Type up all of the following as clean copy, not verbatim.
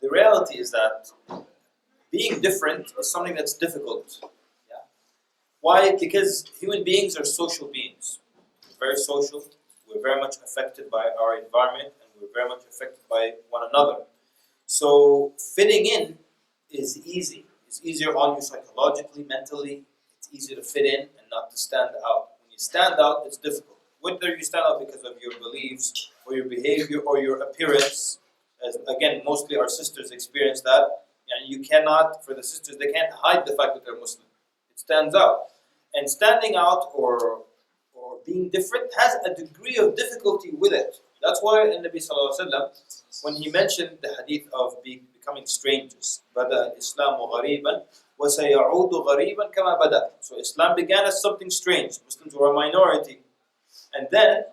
the reality is that being different is something that's difficult. Yeah. Why? Because human beings are social beings. We're very social. We're very much affected by our environment, and we're very much affected by one another. So fitting in is easy. It's easier on you psychologically, mentally. It's easier to fit in and not to stand out. When you stand out, it's difficult. Whether you stand out because of your beliefs or your behavior or your appearance, as again, mostly our sisters experience that. And you cannot, for the sisters, they can't hide the fact that they're Muslim. It stands out. And standing out or being different has a degree of difficulty with it. That's why in Nabi Sallallahu Alaihi Wasallam, when he mentioned the hadith of becoming strangers, بَدَأَ الْإِسْلَامُ غَرِيبًا وَسَيَعُودُ غَرِيبًا كَمَا بَدَأَ. So Islam began as something strange. Muslims were a minority. And then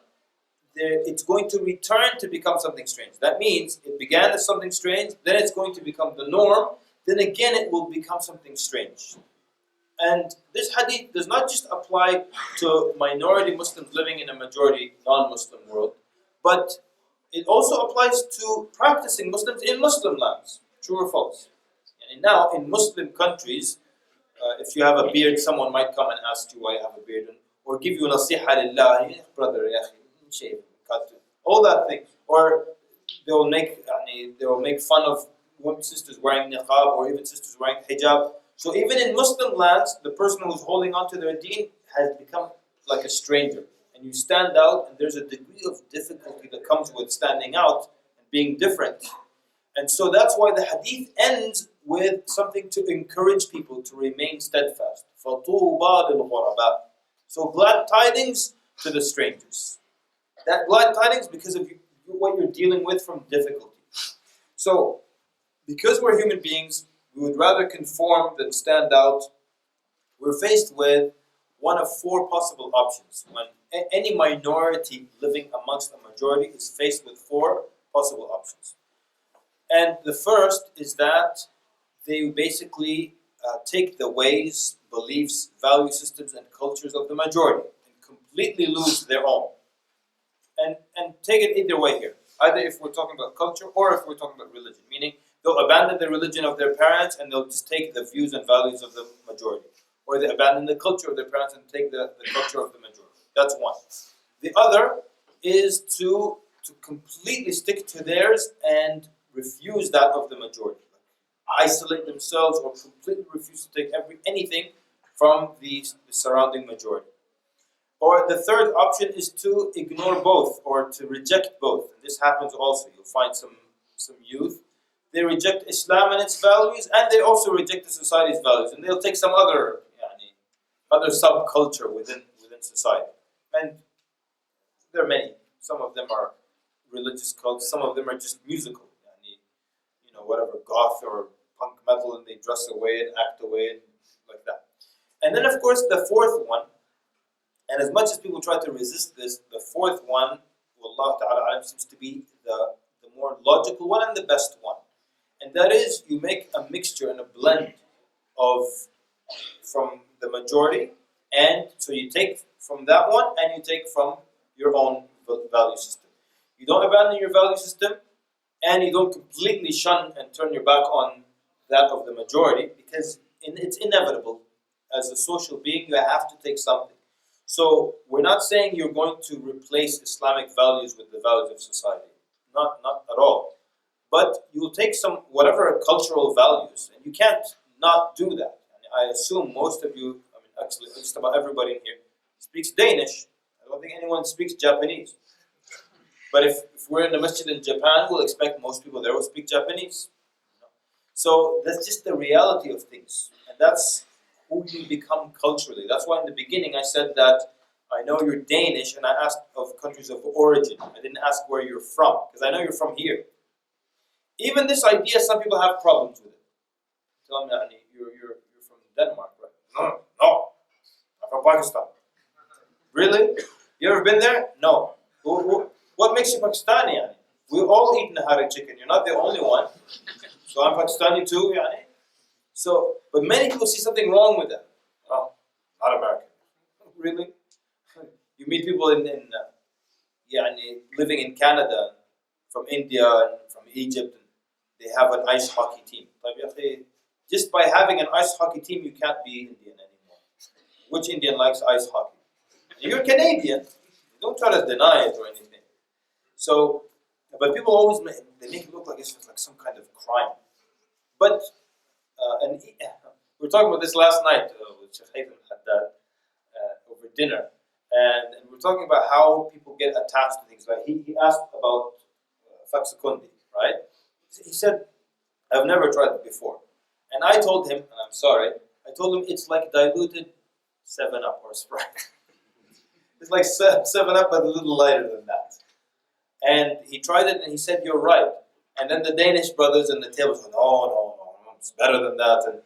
it's going to return to become something strange. That means it began as something strange, then it's going to become the norm, then again it will become something strange. And this hadith does not just apply to minority Muslims living in a majority non-Muslim world, but it also applies to practicing Muslims in Muslim lands. True or false? And now in Muslim countries, if you have a beard, someone might come and ask you why you have a beard, or give you nasiha lillah, brother, shave, cut it, all that thing. Or they will make fun of sisters wearing niqab or even sisters wearing hijab. So even in Muslim lands, the person who's holding on to their deen has become like a stranger. And you stand out, and there's a degree of difficulty that comes with standing out and being different. And so that's why the hadith ends with something to encourage people to remain steadfast. فَطُوبَى لِلْغُرَبَاءِ. So glad tidings to the strangers. That glad tidings because of what you're dealing with from difficulty. So, because we're human beings, we would rather conform than stand out. We're faced with one of four possible options. When any minority living amongst a majority is faced with four possible options. And the first is that they basically take the ways, beliefs, value systems, and cultures of the majority and completely lose their own. And take it either way here. Either if we're talking about culture or if we're talking about religion. Meaning, they'll abandon the religion of their parents and they'll just take the views and values of the majority. Or they abandon the culture of their parents and take the culture of the majority. That's one. The other is to completely stick to theirs and refuse that of the majority. Isolate themselves or completely refuse to take anything from the surrounding majority. Or the third option is to ignore both or to reject both. And this happens also. You'll find some youth. They reject Islam and its values, and they also reject the society's values. And they'll take some other subculture within society. And there are many. Some of them are religious cults. Some of them are just musical. Whatever, goth or punk metal, and they dress away and act away and like that. And then, of course, the fourth one, and as much as people try to resist this, the fourth one, Wallahu ta'ala, seems to be the more logical one and the best one. And that is, you make a mixture and a blend from the majority, and so you take from that one and you take from your own value system. You don't abandon your value system, and you don't completely shun and turn your back on that of the majority, because it's inevitable. As a social being, you have to take something. So we're not saying you're going to replace Islamic values with the values of society. Not at all. But you'll take some, whatever cultural values, and you can't not do that. And I assume most of you, actually just about everybody in here, speaks Danish. I don't think anyone speaks Japanese. But if we're in a masjid in Japan, we'll expect most people there will speak Japanese. So that's just the reality of things. And that's who you become culturally. That's why in the beginning I said that I know you're Danish, and I asked of countries of origin. I didn't ask where you're from, because I know you're from here. Even this idea, some people have problems with it. Tell me, you're from Denmark, right? No. I'm from Pakistan. Really? You ever been there? No. What makes you Pakistani, yani? We all eat Nahari chicken. You're not the only one. So I'm Pakistani too, yani. So, but many people see something wrong with that. Oh, not American. Really? You meet people living in Canada, from India and from Egypt. they have an ice hockey team. Just by having an ice hockey team, you can't be Indian anymore. Which Indian likes ice hockey? You're Canadian. Don't try to deny it or anything. So, but people always make it look like it's like some kind of crime. But and we were talking about this last night with Shaykh over dinner, and we were talking about how people get attached to things. Like he asked about Faxakundi, right? He said, "I've never tried it before," and I told him, and I'm sorry, I told him it's like diluted 7-Up or Sprite. It's like 7-Up, but a little lighter than that. And he tried it, and he said, "You're right." And then the Danish brothers in the table said, "No, it's better than that." And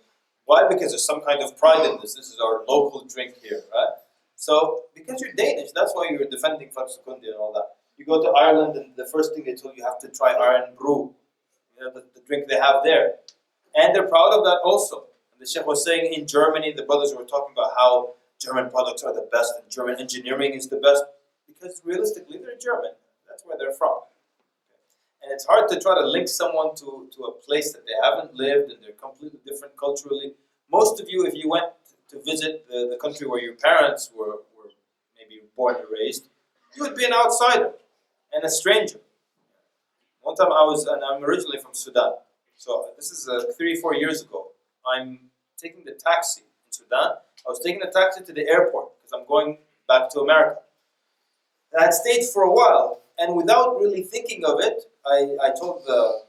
why? Because there's some kind of pride in this. This is our local drink here, right? So, because you're Danish, that's why you're defending Faxakundi and all that. You go to Ireland, and the first thing they told you have to try Iron Brew, the drink they have there. And they're proud of that also. And the Sheikh was saying in Germany, the brothers were talking about how German products are the best and German engineering is the best. Because realistically, they're German. That's where they're from. And it's hard to try to link someone to a place that they haven't lived and they're completely different culturally. Most of you, if you went to visit the country where your parents were maybe born and raised, you would be an outsider and a stranger. One time and I'm originally from Sudan. So this is 3-4 years ago. I'm taking the taxi in Sudan. I was taking the taxi to the airport because I'm going back to America. And I had stayed for a while, and without really thinking of it, I told the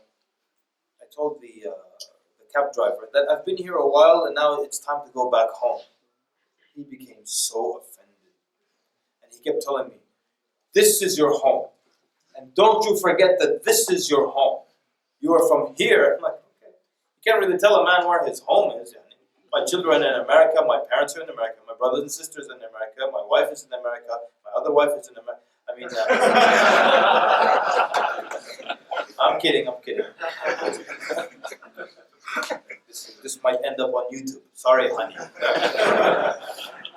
cab driver that I've been here a while and now it's time to go back home. He became so offended, and he kept telling me, "This is your home, and don't you forget that this is your home. You are from here." I'm like, okay, you can't really tell a man where his home is. My children are in America, my parents are in America, my brothers and sisters are in America, my wife is in America, my other wife is in America. I mean, I'm kidding. This might end up on YouTube. Sorry, honey.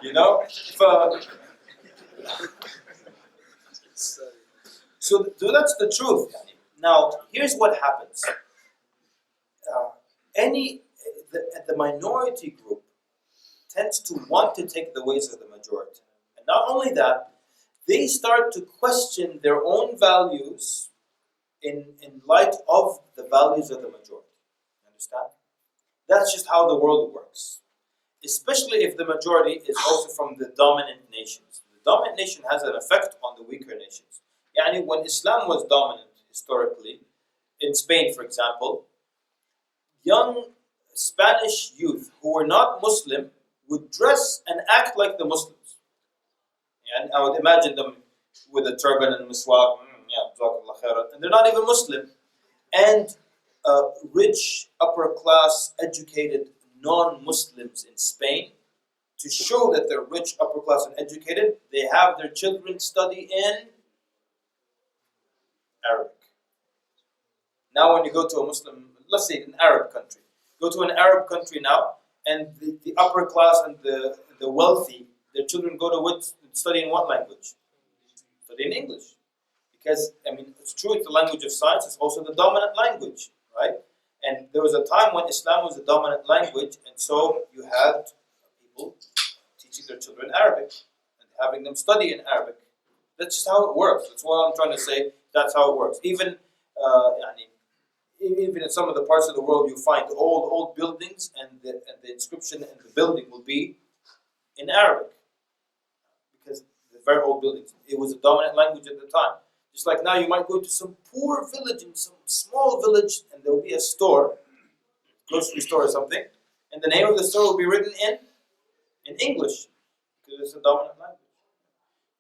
You know? So that's the truth. Now, here's what happens. The minority group tends to want to take the ways of the majority. And not only that, they start to question their own values in light of the values of the majority. Understand? That's just how the world works. Especially if the majority is also from the dominant nations. The dominant nation has an effect on the weaker nations. Yani when Islam was dominant historically, in Spain for example, young Spanish youth who were not Muslim would dress and act like the Muslims. And I would imagine them with a turban and miswak, and they're not even Muslim. And rich, upper-class, educated non-Muslims in Spain, to show that they're rich, upper-class, and educated, they have their children study in Arabic. Now when you go to a Muslim, let's say an Arab country, go to an Arab country now, and the upper class and the wealthy, their children go to study in what language? Study in English. Because, I mean, it's true, it's the language of science, it's also the dominant language, right? And there was a time when Islam was the dominant language, and so you had people teaching their children Arabic and having them study in Arabic. That's just how it works. That's what I'm trying to say. That's how it works. Even in some of the parts of the world, you find old buildings, and the inscription in the building will be in Arabic, because the very old buildings. It was a dominant language at the time. Just like now, you might go to some poor village, in some small village, and there will be a store, grocery store or something, and the name of the store will be written in English, because it's a dominant language.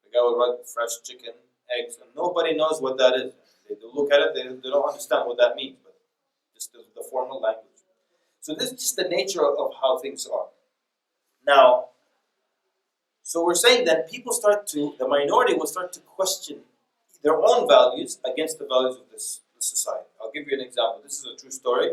The guy will write fresh chicken, eggs, and nobody knows what that is. They look at it, they don't understand what that means, but just the formal language. So this is just the nature of how things are. Now, so we're saying that the minority will start to question their own values against the values of this society. I'll give you an example. This is a true story.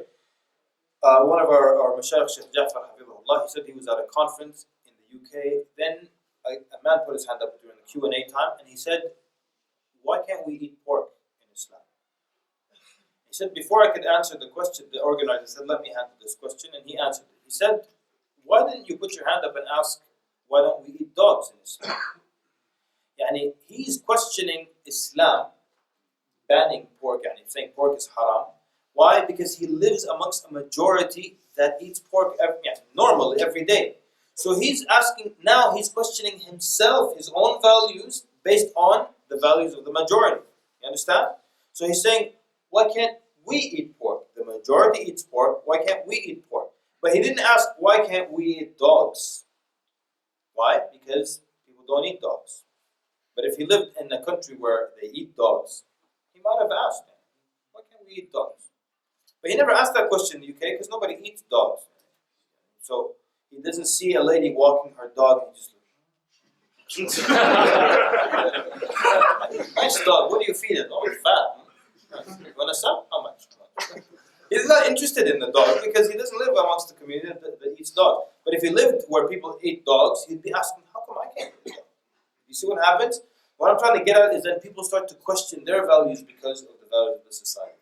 One of our Mashaykh, Shaykh Jafar, he said he was at a conference in the UK. Then a man put his hand up during the Q&A time, and he said, "Why can't we eat pork in Islam?" He said, before I could answer the question, the organizer said, let me handle this question, and he answered it. He said, why didn't you put your hand up and ask, why don't we eat dogs in Islam? Yani, he's questioning Islam, banning pork, and saying pork is haram. Why? Because he lives amongst a majority that eats pork normally every day. So he's asking, now he's questioning himself, his own values, based on the values of the majority. You understand? So he's saying, why can't we eat pork? The majority eats pork, why can't we eat pork? But he didn't ask, why can't we eat dogs? Why? Because people don't eat dogs. But if he lived in a country where they eat dogs, he might have asked, why can't we eat dogs? But he never asked that question in the UK because nobody eats dogs. So he doesn't see a lady walking her dog and he just nice dog, what do you feed it? Oh, it's fat. You want to sell? How much? He's not interested in the dog because he doesn't live amongst the community that eats dogs. But if he lived where people eat dogs, he'd be asking, how come I can't eat dogs? You see what happens? What I'm trying to get at is that people start to question their values because of the values of the society.